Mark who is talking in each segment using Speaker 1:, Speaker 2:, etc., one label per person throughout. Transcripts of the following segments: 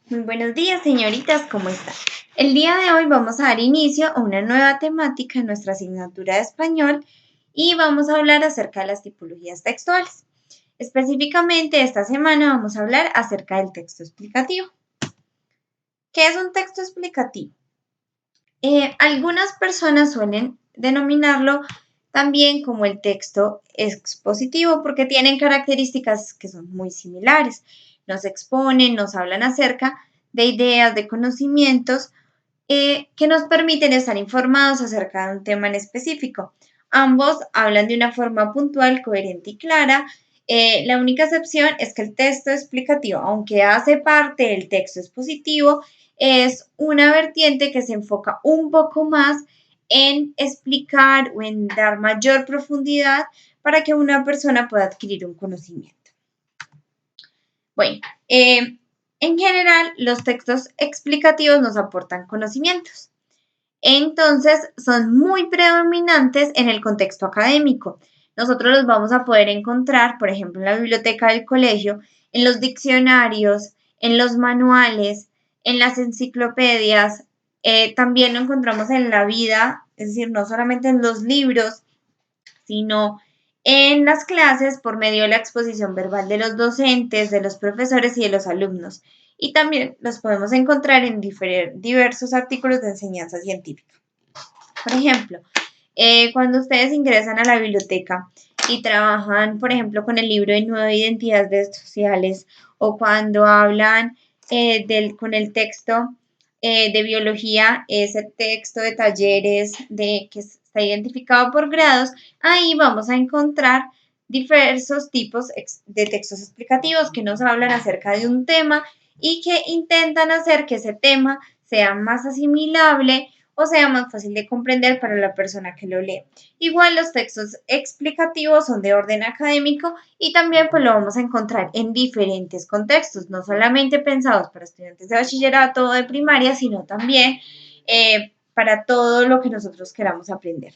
Speaker 1: Muy buenos días, señoritas, ¿cómo están? El día de hoy vamos a dar inicio a una nueva temática en nuestra asignatura de español y vamos a hablar acerca de las tipologías textuales. Específicamente, esta semana vamos a hablar acerca del texto explicativo. ¿Qué es un texto explicativo? Algunas personas suelen denominarlo también como el texto expositivo porque tienen características que son muy similares. Nos exponen, nos hablan acerca de ideas, de conocimientos que nos permiten estar informados acerca de un tema en específico. Ambos hablan de una forma puntual, coherente y clara. La única excepción es que el texto explicativo, aunque hace parte del texto expositivo, es una vertiente que se enfoca un poco más en explicar o en dar mayor profundidad para que una persona pueda adquirir un conocimiento. Bueno, en general, los textos explicativos nos aportan conocimientos. Entonces, son muy predominantes en el contexto académico. Nosotros los vamos a poder encontrar, por ejemplo, en la biblioteca del colegio, en los diccionarios, en los manuales, en las enciclopedias. También lo encontramos en la vida, es decir, no solamente en los libros, sino en las clases por medio de la exposición verbal de los docentes, de los profesores y de los alumnos. Y también los podemos encontrar en diversos artículos de enseñanza científica. Por ejemplo, cuando ustedes ingresan a la biblioteca y trabajan, por ejemplo, con el libro de Nueva Identidades Redes Sociales o cuando hablan con el texto de biología, ese texto de talleres que está identificado por grados, ahí vamos a encontrar diversos tipos de textos explicativos que nos hablan acerca de un tema y que intentan hacer que ese tema sea más asimilable o sea más fácil de comprender para la persona que lo lee. Igual los textos explicativos son de orden académico y también pues lo vamos a encontrar en diferentes contextos, no solamente pensados para estudiantes de bachillerato o de primaria, sino también para todo lo que nosotros queramos aprender.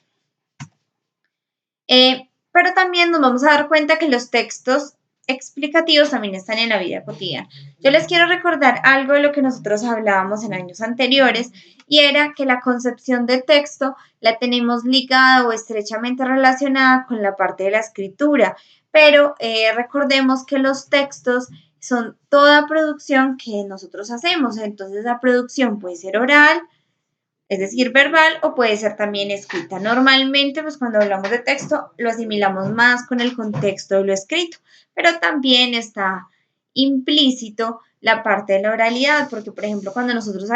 Speaker 1: Pero también nos vamos a dar cuenta que los textos explicativos también están en la vida cotidiana. Yo les quiero recordar algo de lo que nosotros hablábamos en años anteriores y era que la concepción de texto la tenemos ligada o estrechamente relacionada con la parte de la escritura, pero recordemos que los textos son toda producción que nosotros hacemos, entonces la producción puede ser oral, es decir, verbal o puede ser también escrita. Normalmente, pues cuando hablamos de texto, lo asimilamos más con el contexto de lo escrito, pero también está implícito la parte de la oralidad, porque por ejemplo, cuando nosotros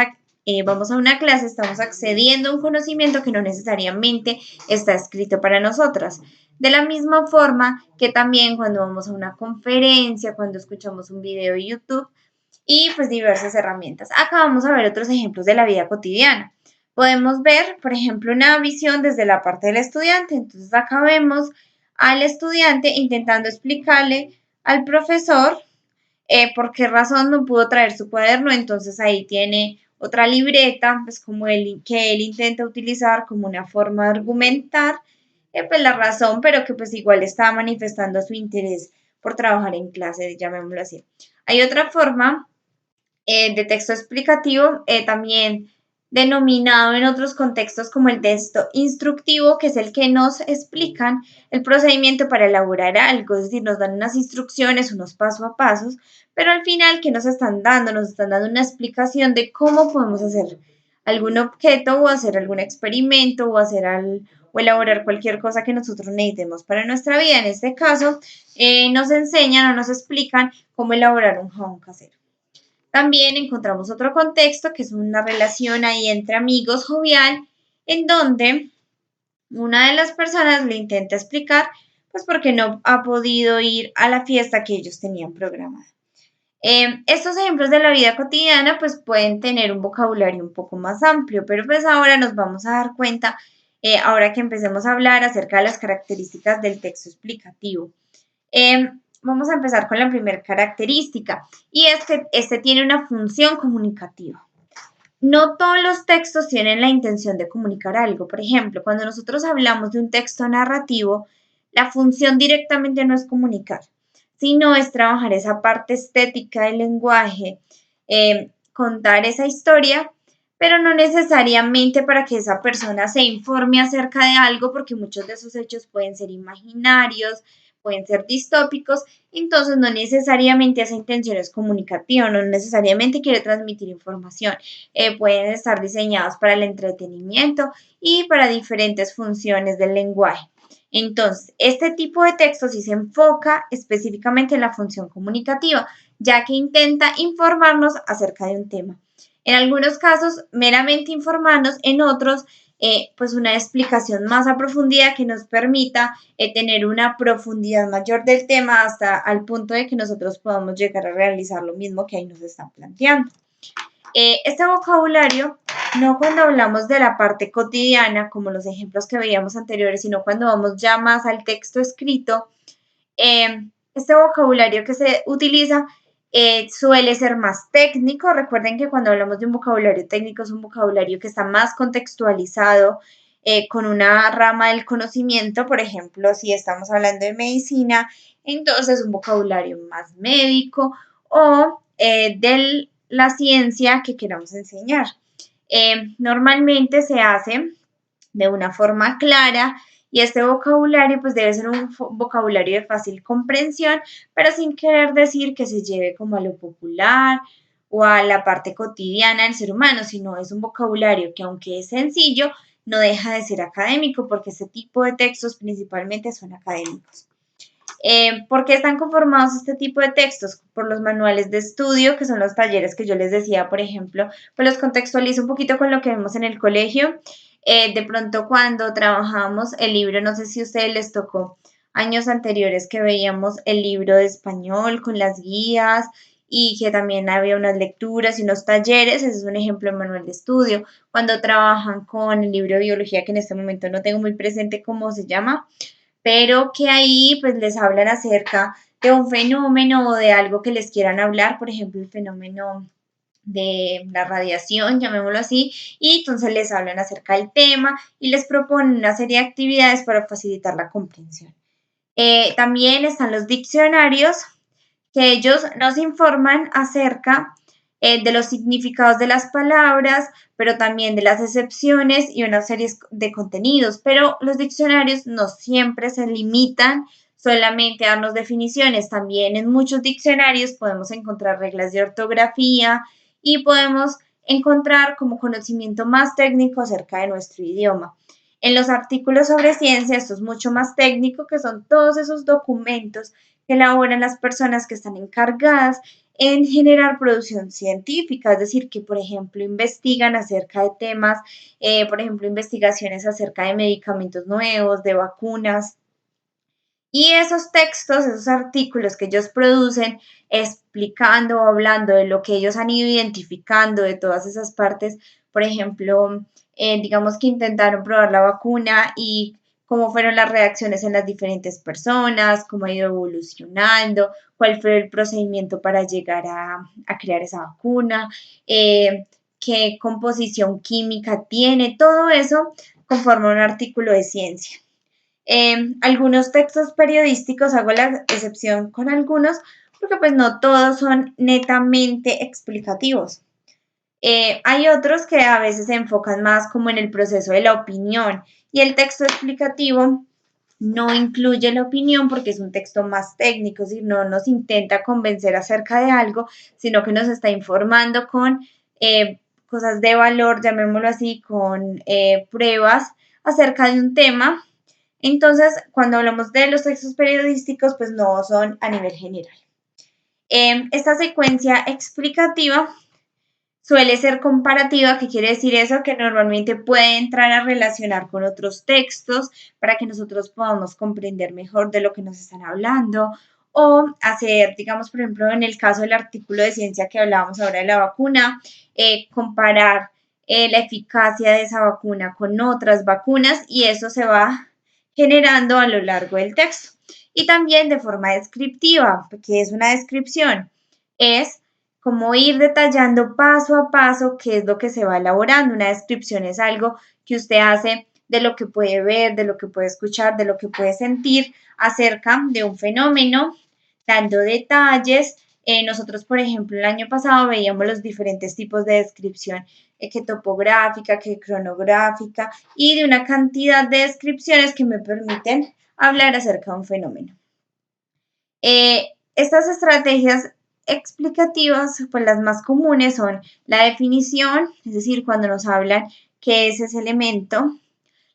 Speaker 1: vamos a una clase, estamos accediendo a un conocimiento que no necesariamente está escrito para nosotras. De la misma forma que también cuando vamos a una conferencia, cuando escuchamos un video de YouTube y pues diversas herramientas. Acá vamos a ver otros ejemplos de la vida cotidiana. Podemos ver, por ejemplo, una visión desde la parte del estudiante. Entonces acá vemos al estudiante intentando explicarle al profesor por qué razón no pudo traer su cuaderno. Entonces ahí tiene otra libreta, pues como que él intenta utilizar como una forma de argumentar, pues la razón, pero que pues igual estaba manifestando su interés por trabajar en clase, llamémoslo así. Hay otra forma de texto explicativo, también denominado en otros contextos como el texto instructivo, que es el que nos explican el procedimiento para elaborar algo, es decir, nos dan unas instrucciones, unos paso a pasos, pero al final, ¿qué nos están dando? Nos están dando una explicación de cómo podemos hacer algún objeto o hacer algún experimento o o elaborar cualquier cosa que nosotros necesitemos para nuestra vida. En este caso, nos enseñan o nos explican cómo elaborar un jabón casero. También encontramos otro contexto que es una relación ahí entre amigos jovial, en donde una de las personas le intenta explicar, pues porque no ha podido ir a la fiesta que ellos tenían programada. Estos ejemplos de la vida cotidiana pues pueden tener un vocabulario un poco más amplio, pero pues ahora nos vamos a dar cuenta, ahora que empecemos a hablar acerca de las características del texto explicativo. Vamos a empezar con la primera característica y es que este tiene una función comunicativa. No todos los textos tienen la intención de comunicar algo. Por ejemplo, cuando nosotros hablamos de un texto narrativo, la función directamente no es comunicar, sino es trabajar esa parte estética del lenguaje, contar esa historia, pero no necesariamente para que esa persona se informe acerca de algo, porque muchos de esos hechos pueden ser imaginarios, pueden ser distópicos, entonces no necesariamente esa intención es comunicativa, no necesariamente quiere transmitir información, pueden estar diseñados para el entretenimiento y para diferentes funciones del lenguaje. Entonces, este tipo de texto sí se enfoca específicamente en la función comunicativa, ya que intenta informarnos acerca de un tema. En algunos casos, meramente informarnos, en otros, pues una explicación más a profundidad que nos permita tener una profundidad mayor del tema hasta al punto de que nosotros podamos llegar a realizar lo mismo que ahí nos están planteando. Este vocabulario, no cuando hablamos de la parte cotidiana, como los ejemplos que veíamos anteriores, sino cuando vamos ya más al texto escrito, este vocabulario que se utiliza suele ser más técnico. Recuerden que cuando hablamos de un vocabulario técnico es un vocabulario que está más contextualizado con una rama del conocimiento. Por ejemplo, si estamos hablando de medicina, entonces un vocabulario más médico o de la ciencia que queramos enseñar. Normalmente se hace de una forma clara y este vocabulario pues debe ser un vocabulario de fácil comprensión, pero sin querer decir que se lleve como a lo popular o a la parte cotidiana del ser humano, sino es un vocabulario que aunque es sencillo, no deja de ser académico porque este tipo de textos principalmente son académicos. ¿Por qué están conformados este tipo de textos? Por los manuales de estudio, que son los talleres que yo les decía, por ejemplo, pues los contextualizo un poquito con lo que vemos en el colegio. De pronto cuando trabajamos el libro, no sé si a ustedes les tocó años anteriores que veíamos el libro de español con las guías y que también había unas lecturas y unos talleres, ese es un ejemplo de manual de estudio. Cuando trabajan con el libro de biología, que en este momento no tengo muy presente cómo se llama, pero que ahí pues les hablan acerca de un fenómeno o de algo que les quieran hablar, por ejemplo, el fenómeno de la radiación, llamémoslo así, y entonces les hablan acerca del tema y les proponen una serie de actividades para facilitar la comprensión. También están los diccionarios, que ellos nos informan acerca de los significados de las palabras, pero también de las excepciones y una serie de contenidos. Pero los diccionarios no siempre se limitan solamente a darnos definiciones. También en muchos diccionarios podemos encontrar reglas de ortografía y podemos encontrar como conocimiento más técnico acerca de nuestro idioma. En los artículos sobre ciencia, esto es mucho más técnico, que son todos esos documentos que elaboran las personas que están encargadas en generar producción científica, es decir, que por ejemplo investigan acerca de temas, por ejemplo investigaciones acerca de medicamentos nuevos, de vacunas, y esos textos, esos artículos que ellos producen explicando o hablando de lo que ellos han ido identificando de todas esas partes, por ejemplo, digamos que intentaron probar la vacuna y cómo fueron las reacciones en las diferentes personas, cómo ha ido evolucionando, cuál fue el procedimiento para llegar a crear esa vacuna, qué composición química tiene, todo eso conforma un artículo de ciencia. Algunos textos periodísticos, hago la excepción con algunos, porque pues no todos son netamente explicativos. Hay otros que a veces se enfocan más como en el proceso de la opinión y el texto explicativo no incluye la opinión porque es un texto más técnico, es decir, no nos intenta convencer acerca de algo, sino que nos está informando con cosas de valor, llamémoslo así, con pruebas acerca de un tema. Entonces, cuando hablamos de los textos periodísticos, pues no son a nivel general. Esta secuencia explicativa suele ser comparativa. ¿Qué quiere decir eso? Que normalmente puede entrar a relacionar con otros textos para que nosotros podamos comprender mejor de lo que nos están hablando o hacer, digamos, por ejemplo, en el caso del artículo de ciencia que hablábamos ahora de la vacuna, comparar la eficacia de esa vacuna con otras vacunas y eso se va generando a lo largo del texto. Y también de forma descriptiva, que es una descripción, es como ir detallando paso a paso qué es lo que se va elaborando. Una descripción es algo que usted hace de lo que puede ver, de lo que puede escuchar, de lo que puede sentir acerca de un fenómeno, dando detalles Nosotros, por ejemplo, el año pasado veíamos los diferentes tipos de descripción, que topográfica, que cronográfica, y de una cantidad de descripciones que me permiten hablar acerca de un fenómeno. Estas estrategias explicativas, pues las más comunes son la definición, es decir, cuando nos hablan qué es ese elemento,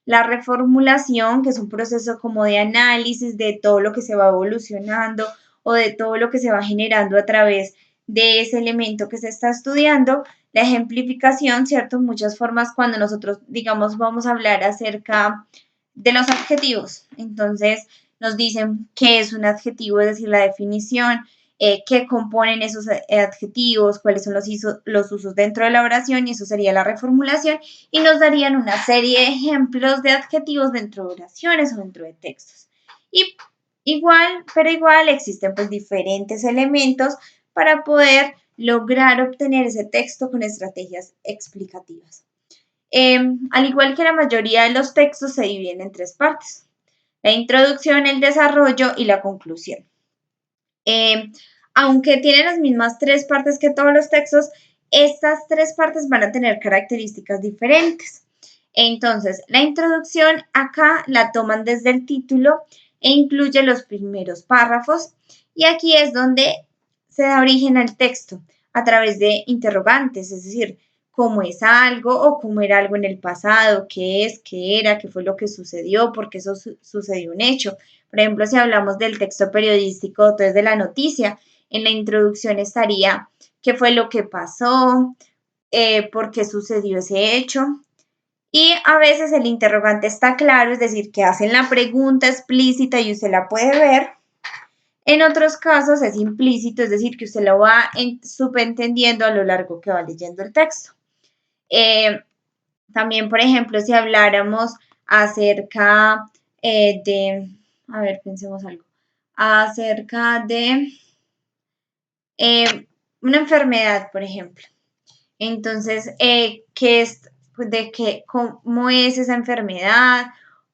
Speaker 1: la reformulación, que es un proceso como de análisis de todo lo que se va evolucionando o de todo lo que se va generando a través de ese elemento que se está estudiando. La ejemplificación, ¿cierto? Muchas formas cuando nosotros, digamos, vamos a hablar acerca de los adjetivos. Entonces, nos dicen qué es un adjetivo, es decir, la definición, qué componen esos adjetivos, cuáles son los usos dentro de la oración, y eso sería la reformulación, y nos darían una serie de ejemplos de adjetivos dentro de oraciones o dentro de textos. Y igual existen pues diferentes elementos para poder lograr obtener ese texto con estrategias explicativas. Al igual que la mayoría de los textos, se dividen en tres partes: la introducción, el desarrollo y la conclusión. Aunque tienen las mismas tres partes que todos los textos, estas tres partes van a tener características diferentes. Entonces, la introducción acá la toman desde el título e incluye los primeros párrafos, y aquí es donde se da origen al texto a través de interrogantes, es decir, cómo es algo o cómo era algo en el pasado, qué es, qué era, qué fue lo que sucedió, por qué eso sucedió un hecho. Por ejemplo, si hablamos del texto periodístico, entonces de la noticia, en la introducción estaría qué fue lo que pasó, por qué sucedió ese hecho. Y a veces el interrogante está claro, es decir, que hacen la pregunta explícita y usted la puede ver. En otros casos es implícito, es decir, que usted lo va subentendiendo a lo largo que va leyendo el texto. También, por ejemplo, si habláramos acerca a ver, pensemos algo, acerca de una enfermedad, por ejemplo. Entonces, ¿cómo es esa enfermedad?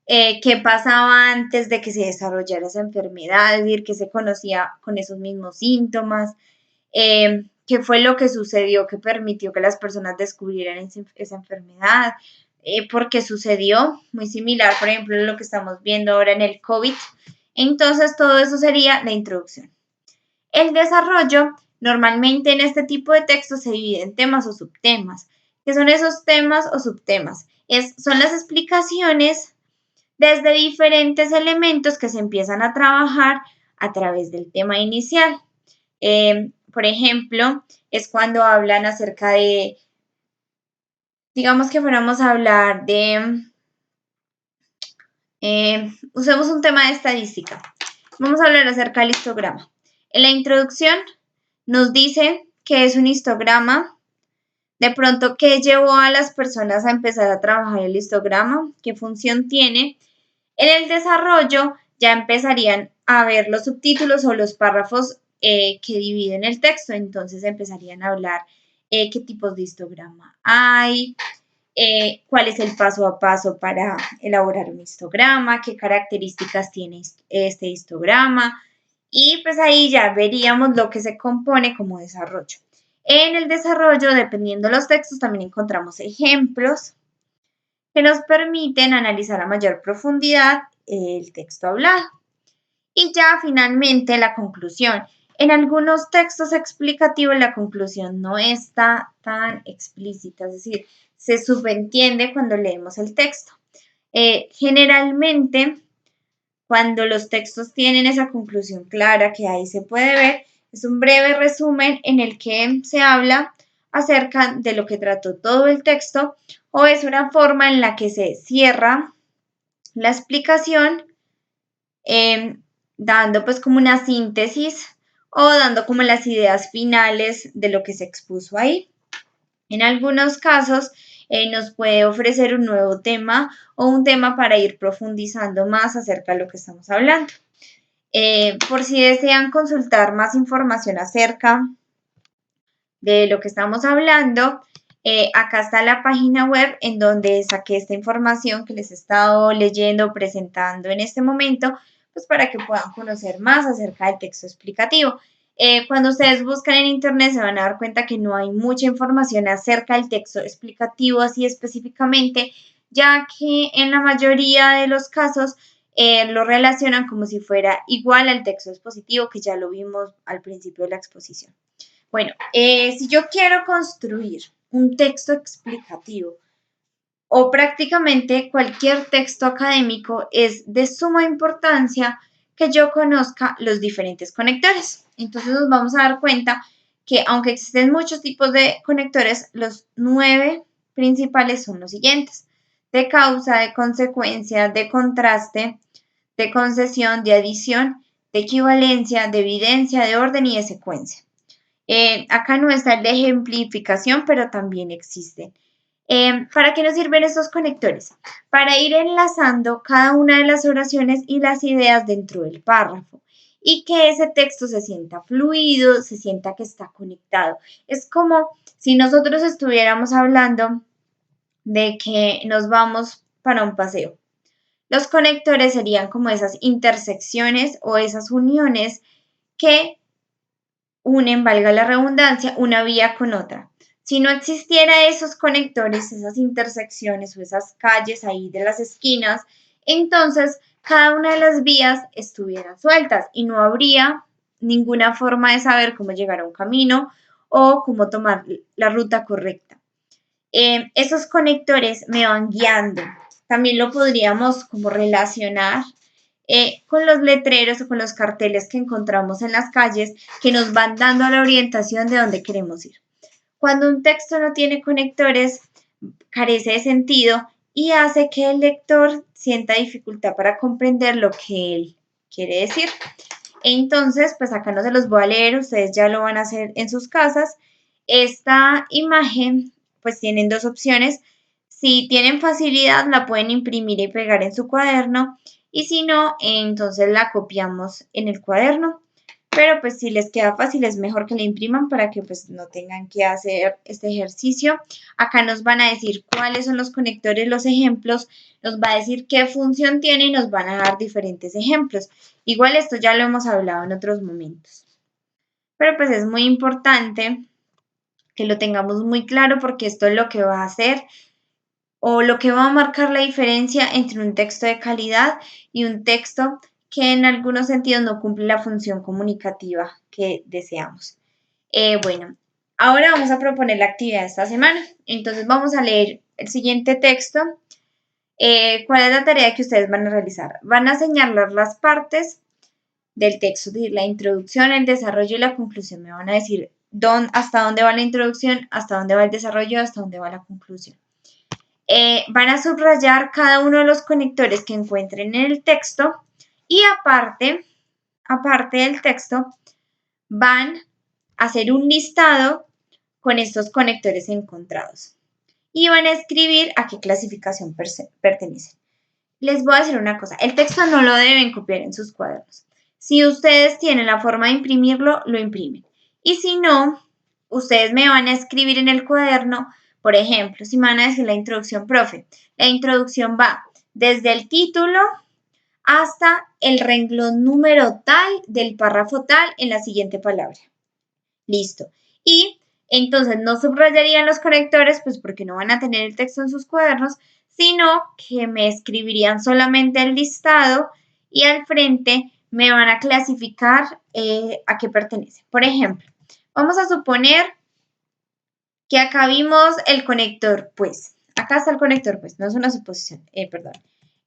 Speaker 1: ¿Qué pasaba antes de que se desarrollara esa enfermedad? Es decir, ¿qué se conocía con esos mismos síntomas? ¿Qué fue lo que sucedió que permitió que las personas descubrieran esa enfermedad? ¿Por qué sucedió? Muy similar, por ejemplo, a lo que estamos viendo ahora en el COVID. Entonces, todo eso sería la introducción. El desarrollo, normalmente en este tipo de textos se divide en temas o subtemas. ¿Qué son esos temas o subtemas? Son las explicaciones desde diferentes elementos que se empiezan a trabajar a través del tema inicial. Por ejemplo, es cuando hablan acerca de, digamos que fuéramos a hablar de, usemos un tema de estadística. Vamos a hablar acerca del histograma. En la introducción nos dice qué es un histograma, de pronto qué llevó a las personas a empezar a trabajar el histograma, qué función tiene. En el desarrollo ya empezarían a ver los subtítulos o los párrafos que dividen el texto, entonces empezarían a hablar qué tipos de histograma hay, cuál es el paso a paso para elaborar un histograma, qué características tiene este histograma, y pues ahí ya veríamos lo que se compone como desarrollo. En el desarrollo, dependiendo de los textos, también encontramos ejemplos que nos permiten analizar a mayor profundidad el texto hablado. Y ya finalmente la conclusión. En algunos textos explicativos la conclusión no está tan explícita, es decir, se subentiende cuando leemos el texto. Generalmente, cuando los textos tienen esa conclusión clara que ahí se puede ver, es un breve resumen en el que se habla acerca de lo que trató todo el texto, o es una forma en la que se cierra la explicación, dando pues como una síntesis o dando como las ideas finales de lo que se expuso ahí. En algunos casos nos puede ofrecer un nuevo tema o un tema para ir profundizando más acerca de lo que estamos hablando. Por si desean consultar más información acerca de lo que estamos hablando, acá está la página web en donde saqué esta información que les he estado leyendo, presentando en este momento, pues para que puedan conocer más acerca del texto explicativo. Cuando ustedes buscan en internet se van a dar cuenta que no hay mucha información acerca del texto explicativo así específicamente, ya que en la mayoría de los casos lo relacionan como si fuera igual al texto expositivo, que ya lo vimos al principio de la exposición. Bueno, si yo quiero construir un texto explicativo o prácticamente cualquier texto académico, es de suma importancia que yo conozca los diferentes conectores. Entonces nos vamos a dar cuenta que aunque existen muchos tipos de conectores, los 9 principales son los siguientes: de causa, de consecuencia, de contraste, de concesión, de adición, de equivalencia, de evidencia, de orden y de secuencia. Acá no está el de ejemplificación, pero también existe. ¿Para qué nos sirven estos conectores? Para ir enlazando cada una de las oraciones y las ideas dentro del párrafo y que ese texto se sienta fluido, se sienta que está conectado. Es como si nosotros estuviéramos hablando de que nos vamos para un paseo. Los conectores serían como esas intersecciones o esas uniones que unen, valga la redundancia, una vía con otra. Si no existiera esos conectores, esas intersecciones o esas calles ahí de las esquinas, entonces cada una de las vías estuvieran sueltas y no habría ninguna forma de saber cómo llegar a un camino o cómo tomar la ruta correcta. Esos conectores me van guiando. También lo podríamos como relacionar con los letreros o con los carteles que encontramos en las calles que nos van dando la orientación de dónde queremos ir. Cuando un texto no tiene conectores, carece de sentido y hace que el lector sienta dificultad para comprender lo que él quiere decir. Entonces, pues acá no se los voy a leer, ustedes ya lo van a hacer en sus casas. Esta imagen, pues tienen dos opciones. Si tienen facilidad, la pueden imprimir y pegar en su cuaderno. Y si no, entonces la copiamos en el cuaderno. Pero pues si les queda fácil, es mejor que la impriman para que pues no tengan que hacer este ejercicio. Acá nos van a decir cuáles son los conectores, los ejemplos, nos va a decir qué función tiene y nos van a dar diferentes ejemplos. Igual esto ya lo hemos hablado en otros momentos. Pero pues es muy importante que lo tengamos muy claro porque esto es lo que va a hacer o lo que va a marcar la diferencia entre un texto de calidad y un texto que en algunos sentidos no cumple la función comunicativa que deseamos. Bueno, ahora vamos a proponer la actividad de esta semana. Entonces vamos a leer el siguiente texto. ¿Cuál es la tarea que ustedes van a realizar? Van a señalar las partes del texto, es decir, la introducción, el desarrollo y la conclusión. Me van a decir hasta dónde va la introducción, hasta dónde va el desarrollo, hasta dónde va la conclusión. Van a subrayar cada uno de los conectores que encuentren en el texto y aparte del texto, van a hacer un listado con estos conectores encontrados y van a escribir a qué clasificación pertenecen. Les voy a decir una cosa, el texto no lo deben copiar en sus cuadernos. Si ustedes tienen la forma de imprimirlo, lo imprimen. Y si no, ustedes me van a escribir en el cuaderno, por ejemplo, si me van a decir la introducción, profe, la introducción va desde el título hasta el renglón número tal del párrafo tal en la siguiente palabra. Listo. Y entonces no subrayarían los conectores, pues porque no van a tener el texto en sus cuadernos, sino que me escribirían solamente el listado y al frente me van a clasificar a qué pertenece. Por ejemplo, vamos a suponer que acá vimos el conector, pues. Acá está el conector, pues. No es una suposición, perdón.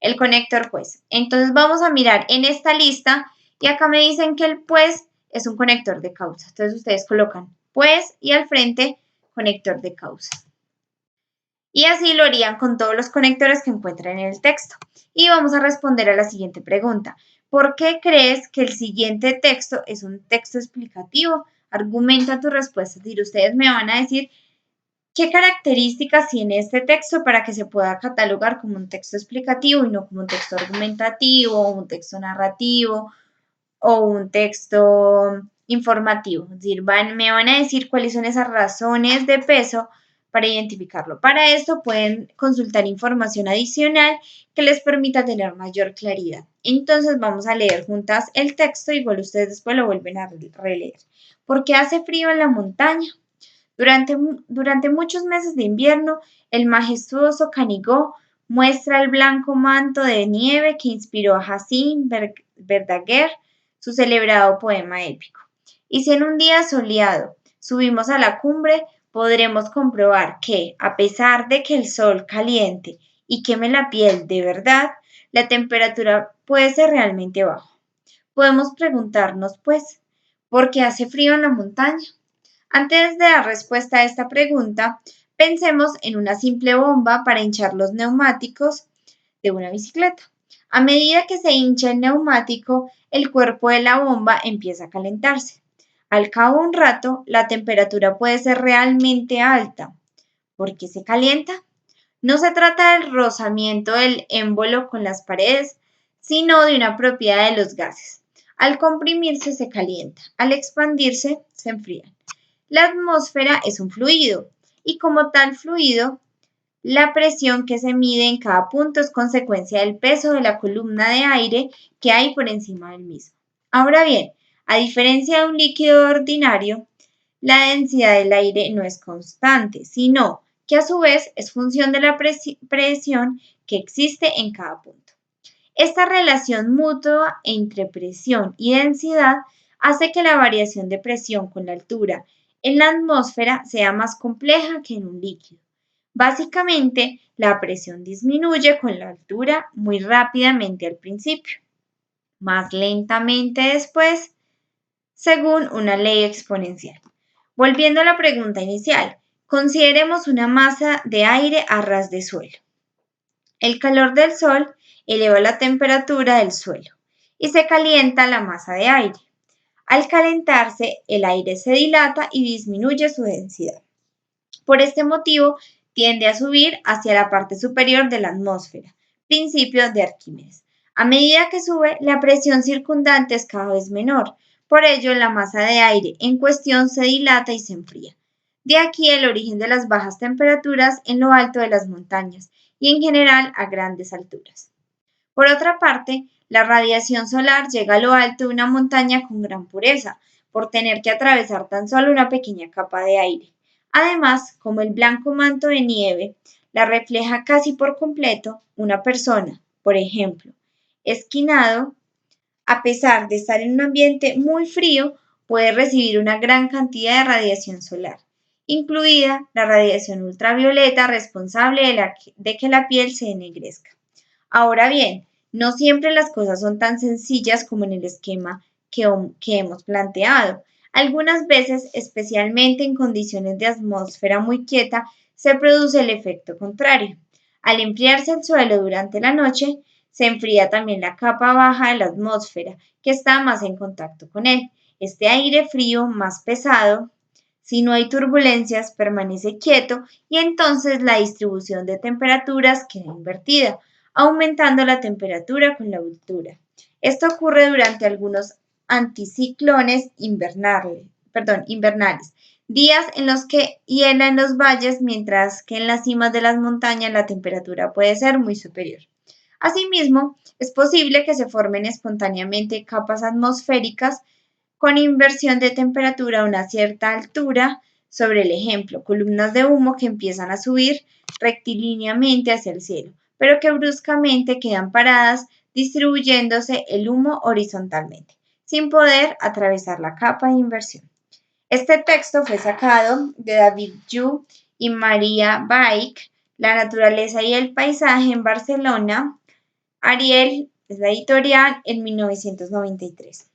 Speaker 1: El conector, pues. Entonces vamos a mirar en esta lista y acá me dicen que el pues es un conector de causa. Entonces ustedes colocan pues y al frente conector de causa. Y así lo harían con todos los conectores que encuentran en el texto. Y vamos a responder a la siguiente pregunta. ¿Por qué crees que el siguiente texto es un texto explicativo? Argumenta tu respuesta. Es decir, ustedes me van a decir qué características tiene este texto para que se pueda catalogar como un texto explicativo y no como un texto argumentativo, un texto narrativo o un texto informativo. Es decir, me van a decir cuáles son esas razones de peso para identificarlo. Para esto pueden consultar información adicional que les permita tener mayor claridad. Entonces vamos a leer juntas el texto, igual ustedes después lo vuelven a releer. ¿Por qué hace frío en la montaña? Durante muchos meses de invierno, el majestuoso Canigó muestra el blanco manto de nieve que inspiró a Jacint Verdaguer su celebrado poema épico. Y si en un día soleado subimos a la cumbre, podremos comprobar que, a pesar de que el sol caliente y queme la piel de verdad, la temperatura puede ser realmente baja. Podemos preguntarnos, pues, ¿por qué hace frío en la montaña? Antes de dar respuesta a esta pregunta, pensemos en una simple bomba para hinchar los neumáticos de una bicicleta. A medida que se hincha el neumático, el cuerpo de la bomba empieza a calentarse. Al cabo de un rato, la temperatura puede ser realmente alta. ¿Por qué se calienta? No se trata del rozamiento del émbolo con las paredes, sino de una propiedad de los gases. Al comprimirse se calienta, al expandirse se enfrían. La atmósfera es un fluido y como tal fluido, la presión que se mide en cada punto es consecuencia del peso de la columna de aire que hay por encima del mismo. Ahora bien, a diferencia de un líquido ordinario, la densidad del aire no es constante, sino que a su vez es función de la presión que existe en cada punto. Esta relación mutua entre presión y densidad hace que la variación de presión con la altura en la atmósfera sea más compleja que en un líquido. Básicamente, la presión disminuye con la altura muy rápidamente al principio, más lentamente después, según una ley exponencial. Volviendo a la pregunta inicial, consideremos una masa de aire a ras de suelo. El calor del sol eleva la temperatura del suelo y se calienta la masa de aire. Al calentarse, el aire se dilata y disminuye su densidad. Por este motivo, tiende a subir hacia la parte superior de la atmósfera, principio de Arquímedes. A medida que sube, la presión circundante es cada vez menor. Por ello, la masa de aire en cuestión se dilata y se enfría. De aquí el origen de las bajas temperaturas en lo alto de las montañas y en general a grandes alturas. Por otra parte, la radiación solar llega a lo alto de una montaña con gran pureza, por tener que atravesar tan solo una pequeña capa de aire. Además, como el blanco manto de nieve la refleja casi por completo, una persona, por ejemplo, esquinado, a pesar de estar en un ambiente muy frío, puede recibir una gran cantidad de radiación solar, incluida la radiación ultravioleta responsable de que la piel se ennegrezca. Ahora bien, no siempre las cosas son tan sencillas como en el esquema que hemos planteado. Algunas veces, especialmente en condiciones de atmósfera muy quieta, se produce el efecto contrario. Al enfriarse el suelo durante la noche, se enfría también la capa baja de la atmósfera, que está más en contacto con él. Este aire frío, más pesado, si no hay turbulencias, permanece quieto y entonces la distribución de temperaturas queda invertida, aumentando la temperatura con la altura. Esto ocurre durante algunos anticiclones invernales, días en los que hiela en los valles, mientras que en las cimas de las montañas la temperatura puede ser muy superior. Asimismo, es posible que se formen espontáneamente capas atmosféricas con inversión de temperatura a una cierta altura sobre el ejemplo, columnas de humo que empiezan a subir rectilíneamente hacia el cielo, pero que bruscamente quedan paradas distribuyéndose el humo horizontalmente, sin poder atravesar la capa de inversión. Este texto fue sacado de David Yu y María Baik, La naturaleza y el paisaje en Barcelona, Ariel, es la editorial, en 1993.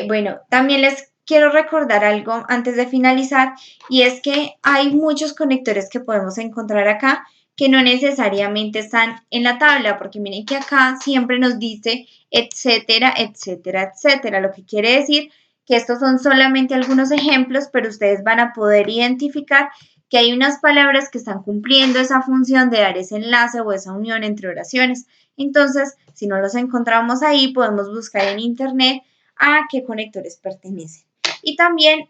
Speaker 1: Bueno, también les quiero recordar algo antes de finalizar y es que hay muchos conectores que podemos encontrar acá que no necesariamente están en la tabla, porque miren que acá siempre nos dice etcétera, etcétera, etcétera, lo que quiere decir que estos son solamente algunos ejemplos, pero ustedes van a poder identificar que hay unas palabras que están cumpliendo esa función de dar ese enlace o esa unión entre oraciones. Entonces, si no los encontramos ahí, podemos buscar en internet a qué conectores pertenecen. Y también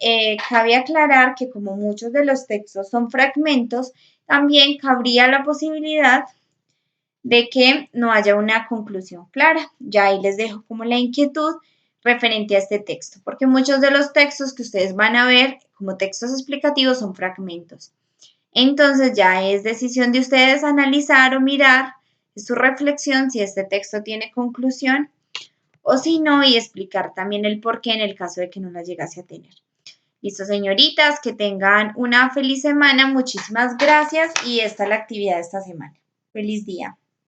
Speaker 1: cabe aclarar que como muchos de los textos son fragmentos, también cabría la posibilidad de que no haya una conclusión clara. Ya ahí les dejo como la inquietud referente a este texto, porque muchos de los textos que ustedes van a ver como textos explicativos son fragmentos. Entonces ya es decisión de ustedes analizar o mirar su reflexión si este texto tiene conclusión o si no, y explicar también el por qué en el caso de que no la llegase a tener. Listo, señoritas, que tengan una feliz semana. Muchísimas gracias y esta es la actividad de esta semana. Feliz día.